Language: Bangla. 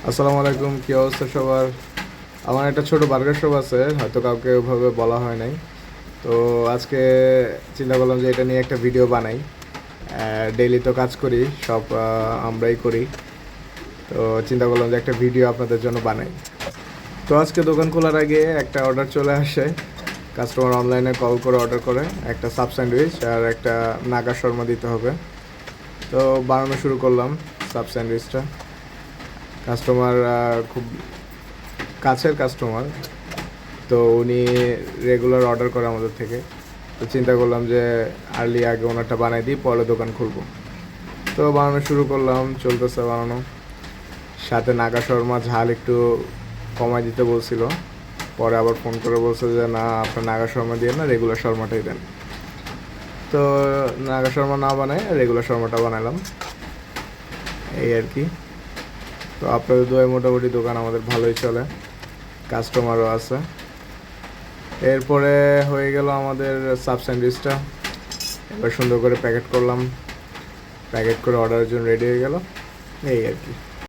আসসালামু আলাইকুম, কী অবস্থা সবার? আমার একটা ছোট বার্গার শপ আছে, হয়তো কাউকে ওইভাবে বলা হয় নাই। তো আজকে চিন্তা করলাম যে এটা নিয়ে একটা ভিডিও বানাই। ডেইলি তো কাজ করি, সব আমরাই করি। তো চিন্তা করলাম যে একটা ভিডিও আপনাদের জন্য বানাই। তো আজকে দোকান খোলার আগে একটা অর্ডার চলে আসে। কাস্টমার অনলাইনে কল করে অর্ডার করে একটা সাব স্যান্ডউইচ আর একটা নাগা শর্মা দিতে হবে। তো বানানো শুরু করলাম সাব স্যান্ডউইচটা। কাস্টমার খুব কাছের কাস্টমার, তো উনি রেগুলার অর্ডার করে আমাদের থেকে। তো চিন্তা করলাম যে আর্লি আগে ওনারটা বানাই দিই, পরে দোকান খুলবো। তো বানানো শুরু করলাম, চলতেছে বানানো। সাথে নাগা শর্মা ঝাল একটু কমাই দিতে বলছিল, পরে আবার ফোন করে বলছে যে না, আপনার নাগা শর্মা দিয়ে না, রেগুলার শর্মাটাই দেন। তো নাগা শর্মা না বানায় রেগুলার শর্মাটা বানালাম, এই আর কি। তো আপনাদের দোয়ায় মোটামুটি দোকান আমাদের ভালোই চলে, কাস্টমারও আছে। এরপরে হয়ে গেল আমাদের সাব স্যান্ডউইচটা। এবার সুন্দর করে প্যাকেট করলাম, প্যাকেট করে অর্ডারের জন্য রেডি হয়ে গেল, এই আর কি।